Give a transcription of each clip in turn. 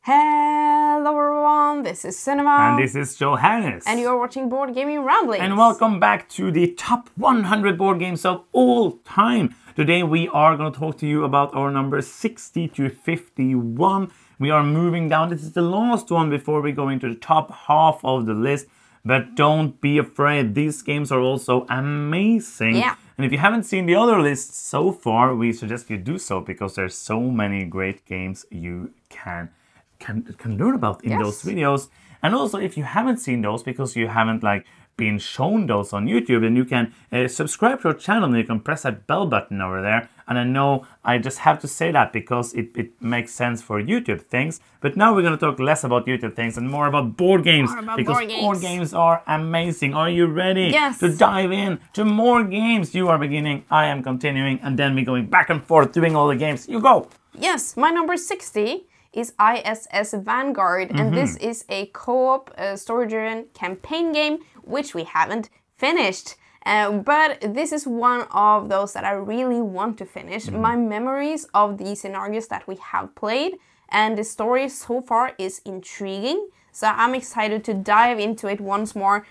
Hello everyone, this is Cinema. And this is Johannes. And you're watching Board Gaming Ramblings. And welcome back to the top 100 board games of all time. Today we are going to talk to you about our numbers 60 to 51. We are moving down. This is the last one before we go into the top half of the list. But don't be afraid, these games are also amazing. Yeah. And if you haven't seen the other lists so far, we suggest you do so because there's so many great games you can learn about in those videos. And also, if you haven't seen those because you haven't been shown those on YouTube, then you can subscribe to our channel and you can press that bell button over there. And I know I just have to say that because it makes sense for YouTube things. But now we're going to talk less about YouTube things and more about board games. Because board games are amazing. Are you ready to dive in to more games? You are beginning, I am continuing, and then we're going back and forth doing all the games. You go! Yes, my number 60 is ISS Vanguard, and this is a co-op story-driven campaign game which we haven't finished. But this is one of those that I really want to finish. My memories of the scenarios that we have played and the story so far is intriguing, so I'm excited to dive into it once more.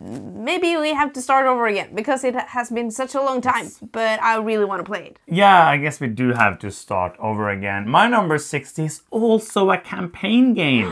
Maybe we have to start over again because it has been such a long time, but I really want to play it. Yeah, I guess we do have to start over again. My number 60 is also a campaign game.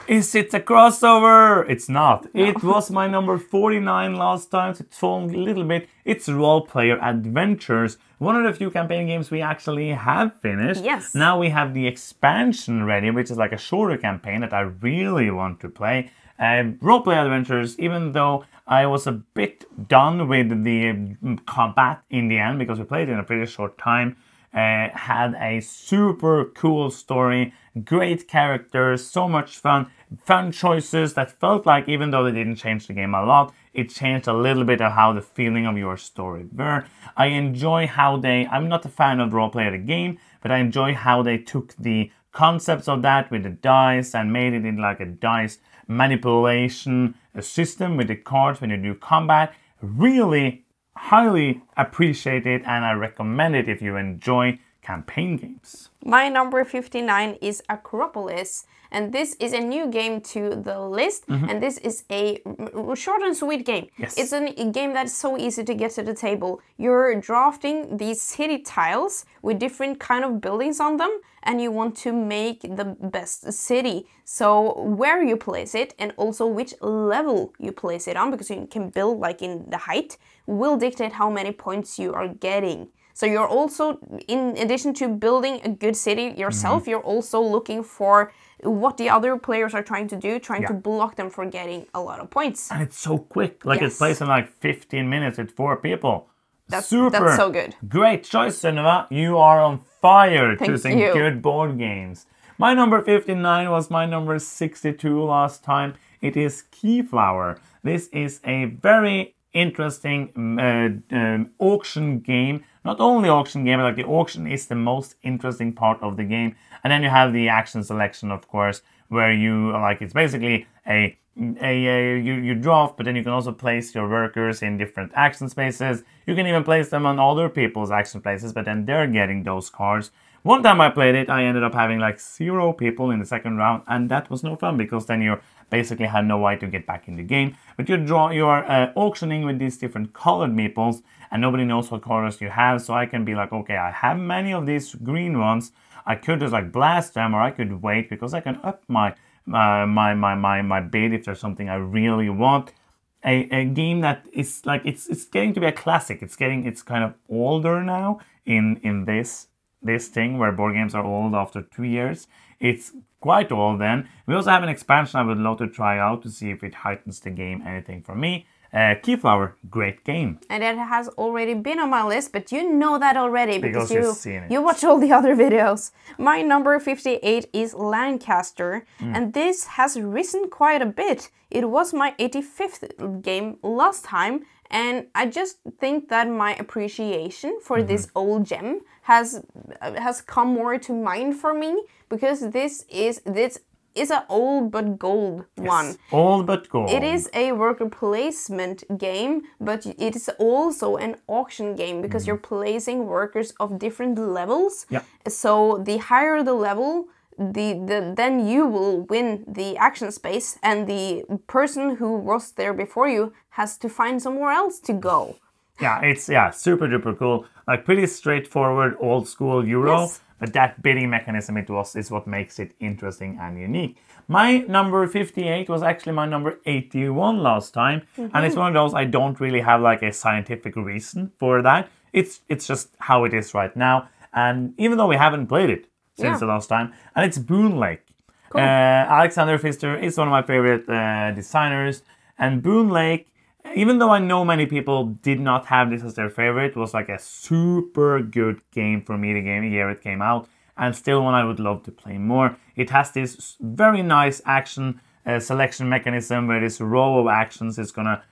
Is it a crossover? It's not. No. It was my number 49 last time, so it's fallen a little bit. It's Role Player Adventures, one of the few campaign games we actually have finished. Yes. Now we have the expansion ready, which is like a shorter campaign that I really want to play. Role Play Adventures, even though I was a bit done with the combat in the end because we played in a pretty short time, had a super cool story, great characters, so much fun choices that felt like, even though they didn't change the game a lot, it changed a little bit of how the feeling of your story were. I enjoy how I'm not a fan of Role Play the game, but I enjoy how they took the concepts of that with the dice and made it in like a dice manipulation system with the cards when you do combat. Really highly appreciate it, and I recommend it if you enjoy campaign games. My number 59 is Acropolis, and this is a new game to the list, and this is a short and sweet game. Yes. It's a game that's so easy to get to the table. You're drafting these city tiles with different kind of buildings on them, and you want to make the best city. So where you place it and also which level you place it on, because you can build like in the height, will dictate how many points you are getting. So you're also, in addition to building a good city yourself, you're also looking for what the other players are trying to do, trying to block them from getting a lot of points. And it's so quick. Like it plays in like 15 minutes with 4 people. That's Super. so good. Great choice, Sunniva. You are on fire choosing good board games. My number 59 was my number 62 last time. It is Keyflower. This is a very interesting auction game. Not only auction game, but like the auction is the most interesting part of the game. And then you have the action selection, of course, where you it's basically you draft, but then you can also place your workers in different action spaces. You can even place them on other people's action places, but then they're getting those cards. One time I played it, I ended up having like 0 people in the second round, and that was no fun because then you basically had no way to get back in the game. But you are auctioning with these different colored meeples, and nobody knows what colors you have. So I can be like, okay, I have many of these green ones. I could just like blast them, or I could wait because I can up my bid if there's something I really want. A game that is like it's getting to be a classic. It's kind of older now in this thing where board games are old after 2 years. It's quite old then. We also have an expansion I would love to try out to see if it heightens the game anything for me. Keyflower, great game. And it has already been on my list, but you know that already because you've seen it. You watch all the other videos. My number 58 is Lancaster, and this has risen quite a bit. It was my 85th game last time, and I just think that my appreciation for this old gem has come more to mind for me, because this is an old but gold one. Old but gold. It is a worker placement game, but it is also an auction game because you're placing workers of different levels. Yeah. So the higher the level, then you will win the action space, and the person who was there before you has to find somewhere else to go. Yeah, it's super duper cool. Like pretty straightforward old school Euro, yes. But that bidding mechanism is what makes it interesting and unique. My number 58 was actually my number 81 last time, and it's one of those I don't really have like a scientific reason for that. It's just how it is right now, and even though we haven't played it since the last time, and it's Boon Lake. Cool. Alexander Pfister is one of my favorite designers, and Boon Lake, even though I know many people did not have this as their favorite, was like a super good game for me the year it came out, and still one I would love to play more. It has this very nice action selection mechanism where this row of actions is gonna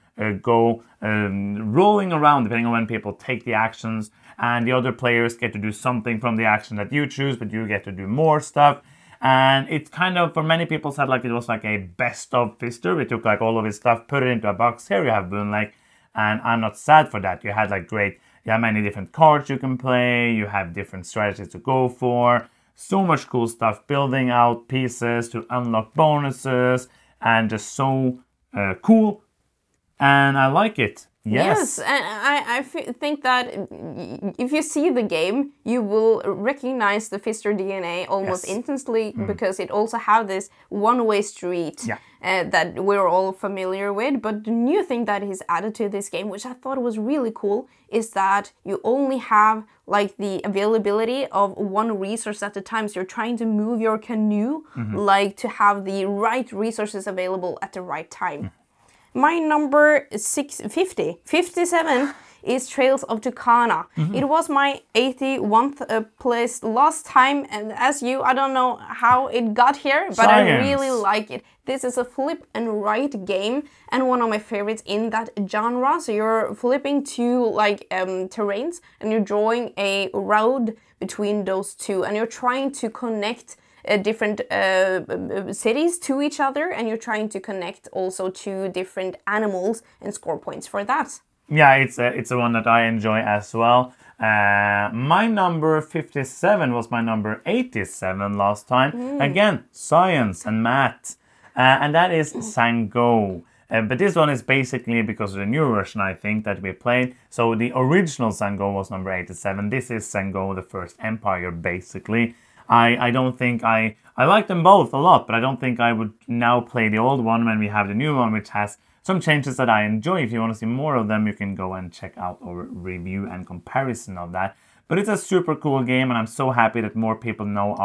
go rolling around depending on when people take the actions, and the other players get to do something from the action that you choose, but you get to do more stuff. And it kind of, for many people, said like it was like a best of Pfister. We took like all of his stuff, put it into a box. Here you have Boon Lake, and I'm not sad for that. You had like you have many different cards you can play. You have different strategies to go for. So much cool stuff, building out pieces to unlock bonuses, and just so cool. And I like it. Yes, and I think that if you see the game, you will recognize the Pfister DNA almost instantly, because it also have this one-way street that we're all familiar with. But the new thing that is added to this game, which I thought was really cool, is that you only have like the availability of one resource at a time. So you're trying to move your canoe like to have the right resources available at the right time. My number 57 is Trails of Tucana. It was my 81st place last time, and as you, I don't know how it got here, but I really like it. This is a flip and write game, and one of my favorites in that genre. So you're flipping two like terrains, and you're drawing a road between those two, and you're trying to connect different cities to each other, and you're trying to connect also to different animals and score points for that. Yeah, it's a one that I enjoy as well. My number 57 was my number 87 last time. Again, science and math. And that is Sango. But this one is basically because of the new version, I think, that we played. So the original Sango was number 87. This is Sango, the First Empire, basically. I don't think I like them both a lot, but I don't think I would now play the old one when we have the new one, which has some changes that I enjoy. If you want to see more of them, you can go and check out our review and comparison of that. But it's a super cool game, and I'm so happy that more people know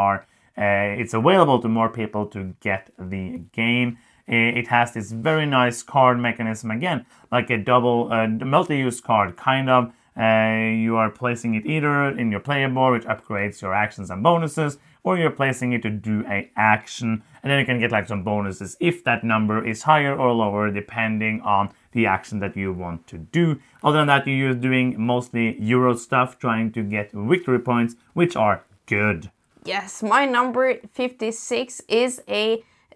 it's available to more people to get the game. It has this very nice card mechanism, again, like a double multi-use card, kind of. You are placing it either in your player board, which upgrades your actions and bonuses, or you're placing it to do an action, and then you can get like some bonuses if that number is higher or lower, depending on the action that you want to do. Other than that, you're doing mostly Euro stuff, trying to get victory points, which are good. Yes, my number 56 is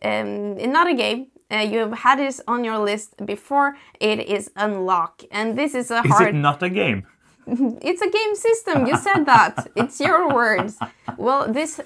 not a game. You've had this on your list before. It is Unlock, and this is a hard... Is it not a game? It's a game system. You said that. It's your words. Well, this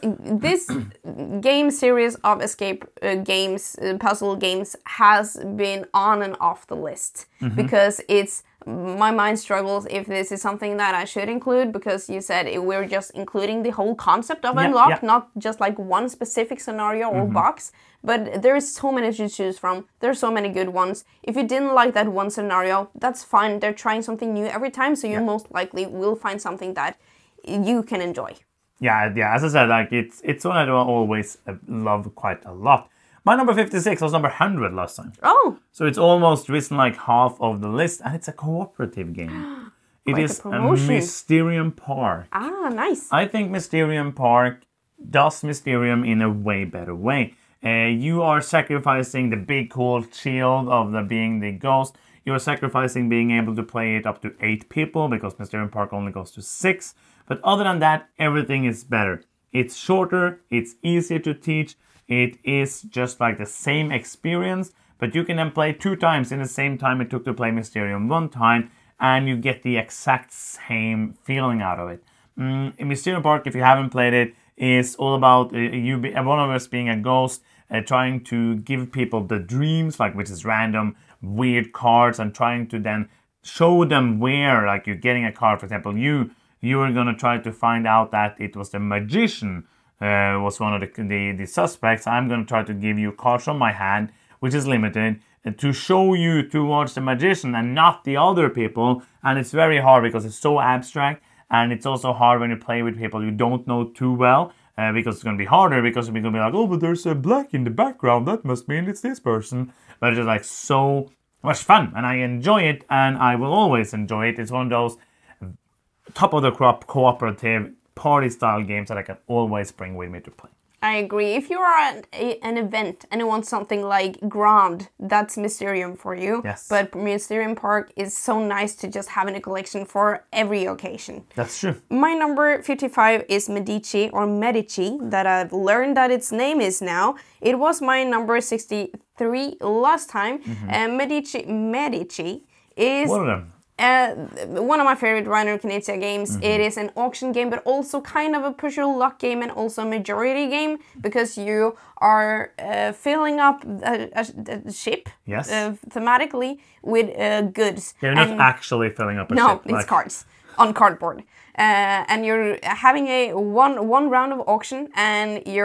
game series of escape games, puzzle games, has been on and off the list because it's... My mind struggles if this is something that I should include, because you said we're just including the whole concept of Unlock, not just like one specific scenario or box. But there's so many to choose from. There's so many good ones. If you didn't like that one scenario, that's fine. They're trying something new every time, so you most likely will find something that you can enjoy. Yeah. As I said, like it's one I always love quite a lot. My number 56 was number 100 last time. Oh! So it's almost risen like half of the list, and it's a cooperative game. It is a Mysterium Park. Ah, nice. I think Mysterium Park does Mysterium in a way better way. You are sacrificing the big cool shield of being the ghost. You are sacrificing being able to play it up to 8 people, because Mysterium Park only goes to 6. But other than that, everything is better. It's shorter, it's easier to teach. It is just like the same experience, but you can then play 2 times in the same time it took to play Mysterium 1 time, and you get the exact same feeling out of it. In Mysterium Park, if you haven't played it, is all about one of us being a ghost, trying to give people the dreams, like which is random weird cards, and trying to then show them where, like you're getting a card. For example, you are gonna try to find out that it was the magician was one of the suspects. I'm gonna try to give you cards from my hand, which is limited, to show you towards the magician and not the other people. And it's very hard because it's so abstract, and it's also hard when you play with people you don't know too well, because it's going to be harder, because you're going to be like, oh, but there's a black in the background, that must mean it's this person. But it's just like so much fun, and I enjoy it, and I will always enjoy it. It's one of those top of the crop cooperative party style games that I can always bring with me to play. I agree. If you are at an event and you want something like grand, that's Mysterium for you. Yes. But Mysterium Park is so nice to just have in a collection for every occasion. That's true. My number 55 is Medici, or Medici, that I've learned that its name is now. It was my number 63 last time. Medici is... What of them? One of my favorite Reiner Knizia games. It is an auction game, but also kind of a push your luck game, and also a majority game, because you are filling up a ship, yes, thematically with goods. You're not actually filling up a ship. No, it's cards on cardboard. And you're having a one round of auction, and you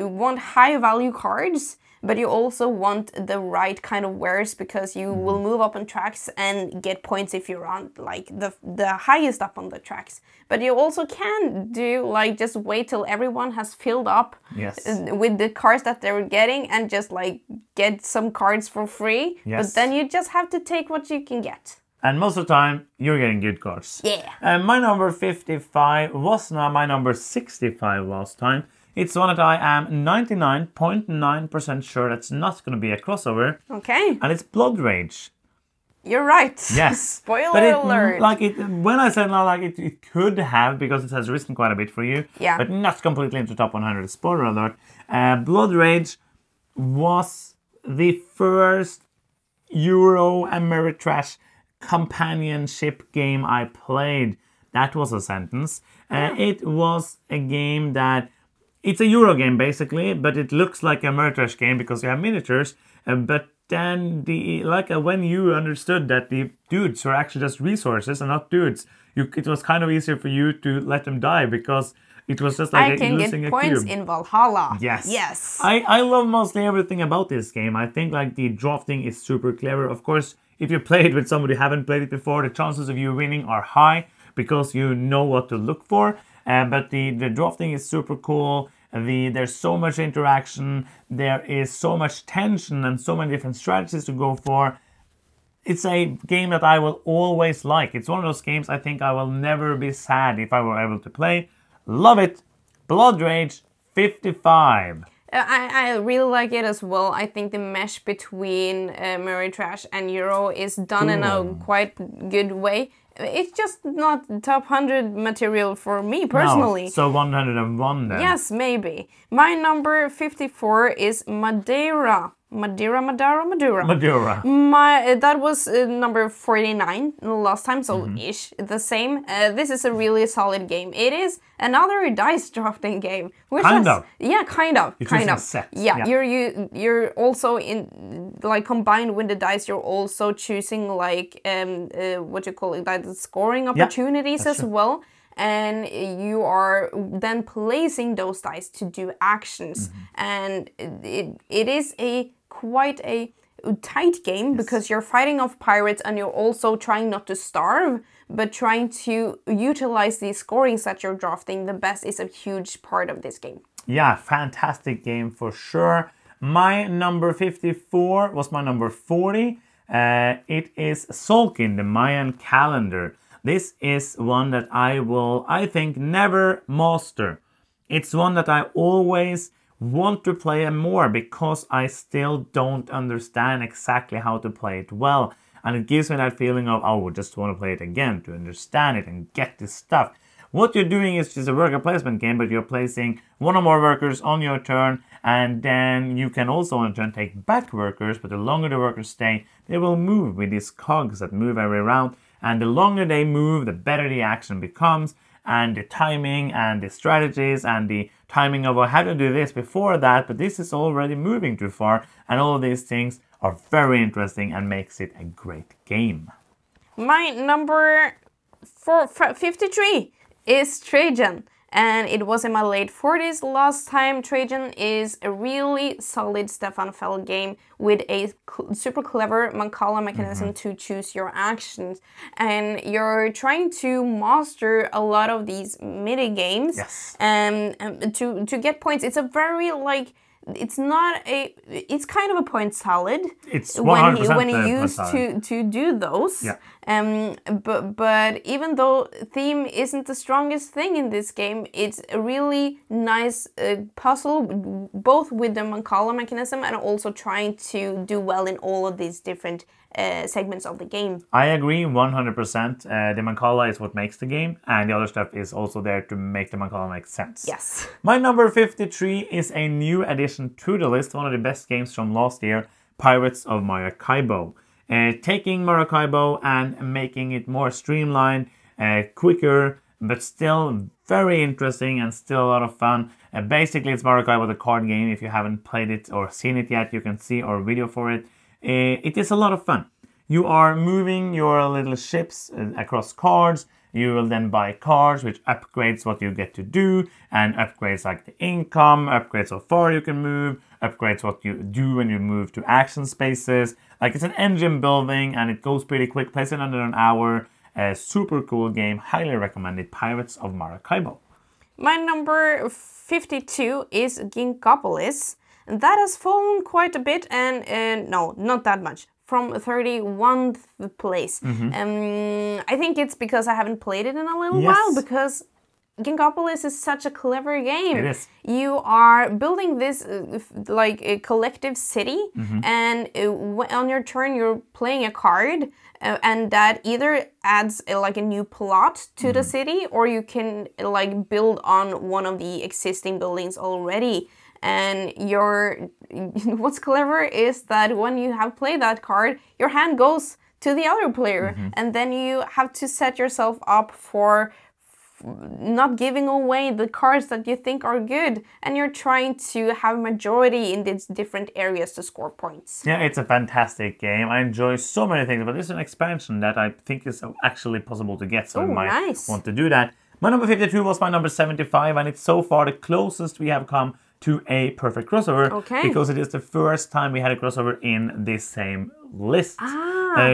want high value cards, but you also want the right kind of wares, because you will move up on tracks and get points if you're on like the highest up on the tracks. But you also can do like just wait till everyone has filled up, yes, with the cards that they're getting, and just like get some cards for free. Yes. But then you just have to take what you can get. And most of the time, you're getting good cards. Yeah. And my number 55 was now my number 65 last time. It's one that I am 99.9% sure that's not going to be a crossover. Okay. And it's Blood Rage. You're right. Yes. Spoiler alert. When I said no, it could have, because it has risen quite a bit for you. Yeah. But not completely into top 100. Spoiler alert. Blood Rage was the first Euro Ameritrash companionship game I played. That was a sentence. It was a game that... It's a Euro game, basically, but it looks like a Ameritrash game because you have miniatures. But then, when you understood that the dudes were actually just resources and not dudes, it was kind of easier for you to let them die, because it was just like losing a cube. I can get points in Valhalla. Yes. Yes. I love mostly everything about this game. I think like the drafting is super clever. Of course, if you play it with somebody who haven't played it before, the chances of you winning are high, because you know what to look for. But the drafting is super cool. There's so much interaction. There is so much tension and so many different strategies to go for. It's a game that I will always like. It's one of those games I think I will never be sad if I were able to play. Love it. Blood Rage 55. I really like it as well. I think the mesh between Ameritrash and Euro is done in a quite good way. It's just not top 100 material for me personally. No, so 101 then. Yes, maybe. My number 54 is Madeira. Madeira. That was number 49 last time, so ish the same. This is a really solid game. It is another dice drafting game. Kind of. Yeah, kind of. You're choosing sets. Yeah, you're also in like combined with the dice. You're also choosing like what you call it, like the scoring opportunities as well. And you are then placing those dice to do actions, and it is quite a tight game, because you're fighting off pirates and you're also trying not to starve, but trying to utilize the scorings that you're drafting the best is a huge part of this game. Yeah, fantastic game for sure. My number 54 was my number 40. It is Tzolk'in, the Mayan calendar. This is one that I think, never master. It's one that I always want to play more, because I still don't understand exactly how to play it well. And it gives me that feeling of, oh, I just want to play it again to understand it and get this stuff. What you're doing is just a worker placement game, but you're placing one or more workers on your turn, and then you can also on turn take back workers, but the longer the workers stay, they will move with these cogs that move every round. And the longer they move, the better the action becomes. and the timing and the strategies and the timing of how to do this before that, but this is already moving too far, and all of these things are very interesting and makes it a great game. My number 53 is Trajan. And it was in my late 40s last time. Trajan is a really solid Stefan Feld game with a super clever Mancala mechanism to choose your actions. And you're trying to master a lot of these mini games to get points. It's a very it's kind of a point salad. It's 100% when you use to do those. Yeah. But even though theme isn't the strongest thing in this game, it's a really nice puzzle, both with the Mancala mechanism and also trying to do well in all of these different segments of the game. I agree 100%. The Mancala is what makes the game, and the other stuff is also there to make the Mancala make sense. Yes. My number 53 is a new addition to the list, one of the best games from last year, Pirates of Maracaibo. Taking Maracaibo and making it more streamlined, quicker, but still very interesting and still a lot of fun. Basically, it's Maracaibo, the card game. If you haven't played it or seen it yet, you can see our video for it. It is a lot of fun. You are moving your little ships across cards. You will then buy cards, which upgrades what you get to do, and upgrades like the income, upgrades how far you can move, upgrades what you do when you move to action spaces. Like, it's an engine building, and it goes pretty quick. Plays in under an hour. A super cool game. Highly recommended. Pirates of Maracaibo. My number 52 is Ginkopolis. That has fallen quite a bit, and no, not that much. From 31th place. I think it's because I haven't played it in a little while, because Ginkopolis is such a clever game. It is. You are building this like a collective city, and on your turn you're playing a card, and that either adds like a new plot to the city, or you can like build on one of the existing buildings already. And what's clever is that when you have played that card, your hand goes to the other player, and then you have to set yourself up for not giving away the cards that you think are good, and you're trying to have majority in these different areas to score points. Yeah, it's a fantastic game. I enjoy so many things, but there's an expansion that I think is actually possible to get, so I might want to do that. My number 52 was my number 75, and it's so far the closest we have come to a perfect crossover, because it is the first time we had a crossover in this same list.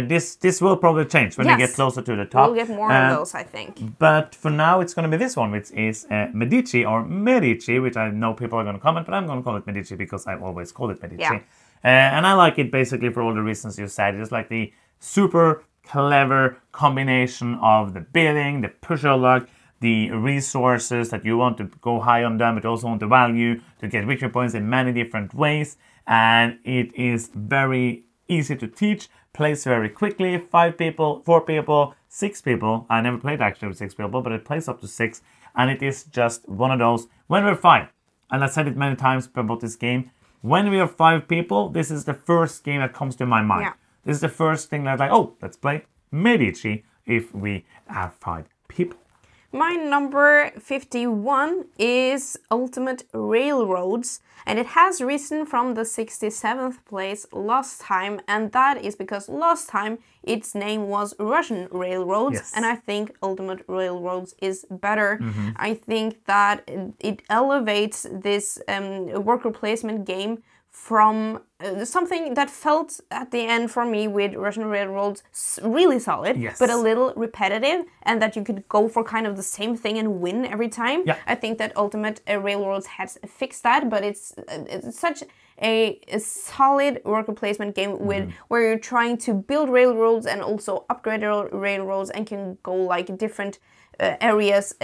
This will probably change when we get closer to the top. We'll get more of those, I think. But for now, it's going to be this one, which is Medici, or Medici, which I know people are going to comment, but I'm going to call it Medici because I've always called it Medici. Yeah. And I like it basically for all the reasons you said. It's like the super clever combination of the bidding, the push your luck, the resources that you want to go high on them, but also want the value to get victory points in many different ways. And it is very easy to teach, plays very quickly. 5 people, 4 people, 6 people. I never played actually with 6 people, but it plays up to 6. And it is just one of those. When we're 5, and I said it many times about this game, when we are 5 people, this is the first game that comes to my mind. Yeah. This is the first thing that's like, oh, let's play Medici if we have 5 people. My number 51 is Ultimate Railroads, and it has risen from the 67th place last time, and that is because last time its name was Russian Railroads, and I think Ultimate Railroads is better. I think that it elevates this worker placement game from something that felt at the end for me with Russian Railroads really solid, but a little repetitive, and that you could go for kind of the same thing and win every time. I think that Ultimate Railroads has fixed that, but it's such a solid worker placement game with where you're trying to build railroads and also upgrade railroads, and can go like different areas,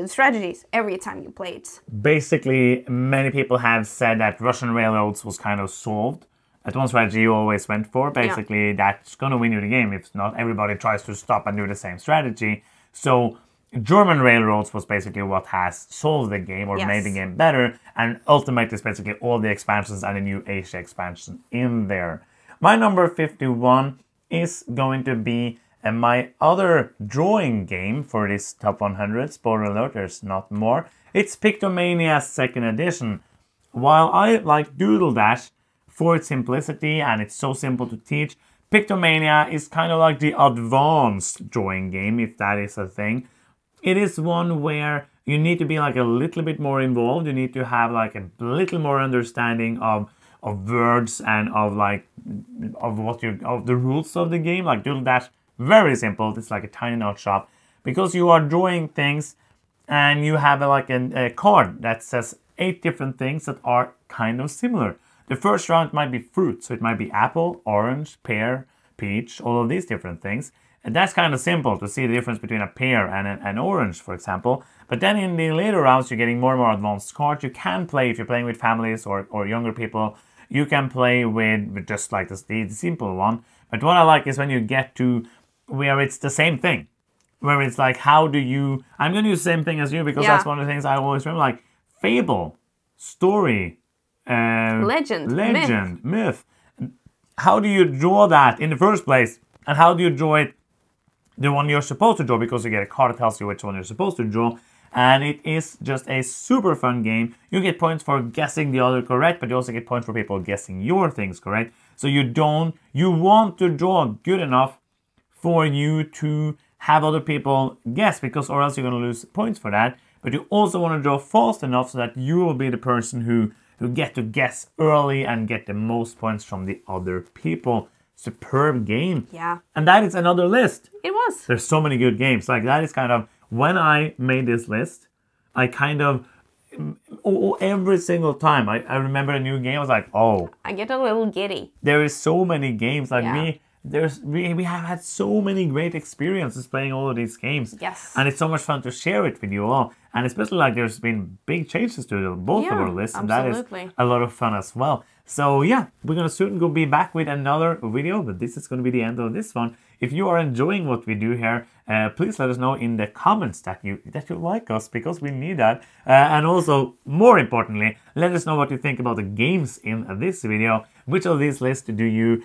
strategies every time you play it. Basically, many people have said that Russian Railroads was kind of solved. That's one strategy you always went for. Basically, that's going to win you the game if not everybody tries to stop and do the same strategy. So German Railroads was basically what has solved the game or made the game better. And Ultimate is basically all the expansions and the new Asia expansion in there. My number 51 is going to be And my other drawing game for this top 100, spoiler alert, there's not more. It's Pictomania 2nd edition. While I like Doodle Dash for its simplicity and it's so simple to teach, Pictomania is kind of like the advanced drawing game, if that is a thing. It is one where you need to be like a little bit more involved. You need to have like a little more understanding of words and of the rules of the game. Like Doodle Dash, very simple. It's like a tiny note shop because you are drawing things and you have a card that says 8 different things that are kind of similar. The first round might be fruit, so it might be apple, orange, pear, peach, all of these different things. And that's kind of simple to see the difference between a pear and an orange, for example. But then in the later rounds, you're getting more and more advanced cards. You can play, if you're playing with families or younger people, you can play with just like the simple one. But what I like is when you get to where it's the same thing. Where it's like, how do you... I'm going to use the same thing as you because that's one of the things I always remember. Like, fable, story, legend, myth. How do you draw that in the first place? And how do you draw it, the one you're supposed to draw? Because you get a card that tells you which one you're supposed to draw. And it is just a super fun game. You get points for guessing the other correct, but you also get points for people guessing your things correct. So you want to draw good enough for you to have other people guess, because or else you're going to lose points for that. But you also want to draw fast enough so that you will be the person who get to guess early and get the most points from the other people. Superb game. Yeah. And that is another list. It was. There's so many good games. Like that is kind of, when I made this list, I kind of, every single time I remember a new game, I was like, oh. I get a little giddy. There is so many games. Like we have had so many great experiences playing all of these games. Yes. And it's so much fun to share it with you all. And especially like there's been big changes to both of our lists. And that is a lot of fun as well. So yeah, we're going to soon be back with another video, but this is going to be the end of this one. If you are enjoying what we do here, please let us know in the comments that you like us, because we need that. And also, more importantly, let us know what you think about the games in this video. Which of these lists do you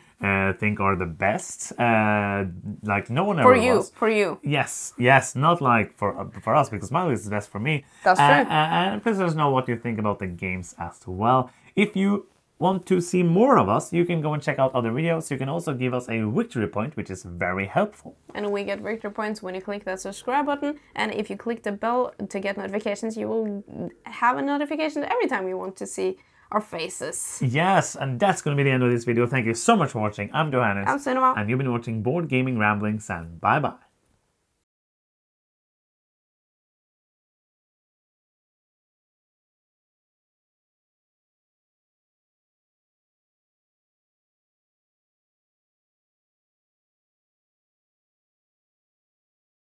think are the best? Like no one ever was. For you. Yes, not like for us, because my list is best for me. That's true. And please let us know what you think about the games as well. If you want to see more of us, you can go and check out other videos. You can also give us a victory point, which is very helpful. And we get victory points when you click that subscribe button. And if you click the bell to get notifications, you will have a notification every time you want to see our faces. Yes, and that's going to be the end of this video. Thank you so much for watching. I'm Johannes. I'm Sunniva. And you've been watching Board Gaming Ramblings, and bye-bye.